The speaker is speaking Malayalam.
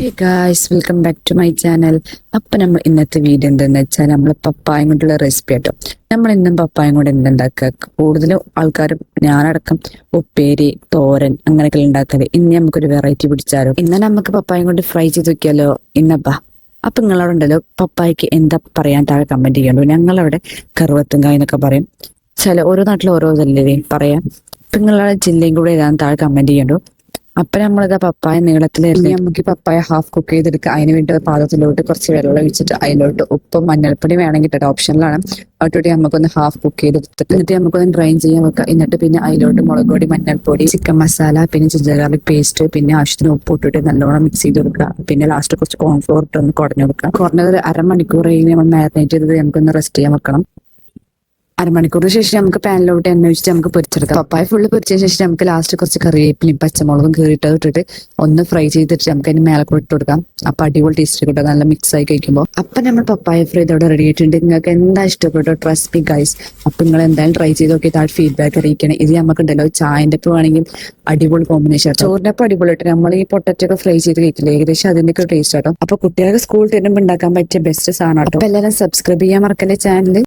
Hey guys, welcome back to my channel. അപ്പൊ നമ്മൾ ഇന്നത്തെ വീഡിയോ എന്താന്ന് വെച്ചാൽ നമ്മൾ പപ്പായം കൊണ്ടുള്ള റെസിപ്പി ആട്ടോ. നമ്മൾ ഇന്നും പപ്പായം കൊണ്ട് എന്തുണ്ടാക്കുക, കൂടുതലും ആൾക്കാരും ഞാനടക്കം ഉപ്പേരി, തോരൻ അങ്ങനെയൊക്കെ ഉണ്ടാക്കല്. ഇനി നമുക്കൊരു വെറൈറ്റി പിടിച്ചാലോ. ഇന്ന് നമുക്ക് പപ്പായം കൊണ്ട് ഫ്രൈ ചെയ്ത് വെക്കാലോ. ഇന്നപ്പാ അപ്പൊ നിങ്ങളവിടെ ഉണ്ടല്ലോ പപ്പായക്ക് എന്താ പറയാൻ താഴെ കമന്റ് ചെയ്യണ്ടോ. ഞങ്ങളവിടെ കറുവത്തുങ്കായ എന്നൊക്കെ പറയും. ഓരോ നാട്ടിലും ഓരോ ഇതല്ലേ പറയാം. അപ്പൊ നിങ്ങളുടെ ജില്ലയും കൂടെ ഏതാണ് താഴെ കമന്റ് ചെയ്യണ്ടോ. അപ്പൊ നമ്മളിതാ പപ്പായ നീളത്തിലായിരുന്നു. നമുക്ക് പപ്പായ ഹാഫ് കുക്ക് ചെയ്തെടുക്കുക. അതിന് വേണ്ടി പാത്രത്തിലോട്ട് കുറച്ച് വെള്ളം ഒഴിച്ചിട്ട് അതിലോട്ട് ഉപ്പും മഞ്ഞൾപ്പൊടി വേണമെങ്കിൽ കേട്ടോ, ഓപ്ഷനിലാണ്. അതോട്ട് നമുക്കൊന്ന് ഹാഫ് കുക്ക് ചെയ്തെടുത്തിട്ട് എന്നിട്ട് നമുക്കൊന്ന് ഡ്രൈൻ ചെയ്യാൻ വെക്കാം. എന്നിട്ട് പിന്നെ അതിലോട്ട് മുളക് പൊടി, മഞ്ഞൾപ്പൊടി, ചിക്കൻ മസാല, പിന്നെ ജിഞ്ചർ ഗാർലിക് പേസ്റ്റ്, പിന്നെ ആവശ്യത്തിന് ഉപ്പ് ഇട്ടിട്ട് നല്ലോണം മിക്സ് ചെയ്ത് കൊടുക്കുക. പിന്നെ ലാസ്റ്റ് കുറച്ച് കോൺഫ്ലോർ ഇട്ട് ഒന്ന് കുടഞ്ഞു കൊടുക്കുക. കുറഞ്ഞത് ഒരു അരമണിക്കൂർ നമ്മൾ മാരിനേറ്റ് ചെയ്തത് നമുക്കൊന്ന് റെസ്റ്റ് ചെയ്യാൻ വെക്കണം. അരമണിക്കൂറിന് ശേഷം നമുക്ക് പാനിലോട്ട് എണ്ണ ഒഴിച്ചിട്ട് നമുക്ക് പൊരിച്ചെടുക്കാം. പപ്പായ ഫുള്ള് പൊരിച്ച ശേഷം നമുക്ക് ലാസ്റ്റ് കുറച്ച് കറിവേപ്പിലയും പച്ചമുളകും ഇട്ടിട്ട് ഒന്ന് ഫ്രൈ ചെയ്തിട്ട് നമുക്ക് അതിന് മേലെ ഇട്ട് കൊടുക്കാം. അപ്പൊ അടിപൊളി ടേസ്റ്റ് കിട്ടും, നല്ല മിക്സ് ആയി കഴിക്കുമ്പോൾ. അപ്പൊ നമ്മൾ പപ്പായ ഫ്രൈ ഇതോടെ റെഡി ആയിട്ടുണ്ട്. നിങ്ങൾക്ക് എന്താ ഇഷ്ടപ്പെട്ടോ, ട്രസ്റ്റ് മീ ഗൈസ്. അപ്പൊ നിങ്ങൾ എന്തായാലും ട്രൈ ചെയ്ത് നോക്കി താഴെ ഫീഡ്ബാക്ക് അറിയിക്കണം. ഇത് നമുക്കുണ്ടല്ലോ ചായന്റെ ഒപ്പം വേണമെങ്കിൽ അടിപൊളി കോമ്പിനേഷൻ. ചോറിന്റെ ഒപ്പം അടിപൊളി ഇട്ട് നമ്മൾ ഈ പൊട്ടറ്റോ ഒക്കെ ഫ്രൈ ചെയ്ത് കഴിക്കില്ല, ഏകദേശം അതിന്റെ ഒക്കെ ടേസ്റ്റ് ആട്ടോ. അപ്പൊ കുട്ടികൾക്ക് സ്കൂൾ തരുമ്പോൾ ഉണ്ടാക്കാൻ പറ്റിയ ബെസ്റ്റ് സാധനം ആട്ടോ. അപ്പൊ എല്ലാവരും സബ്സ്ക്രൈബ് ചെയ്യാൻ മറക്കല്ലേ ചാനൽ.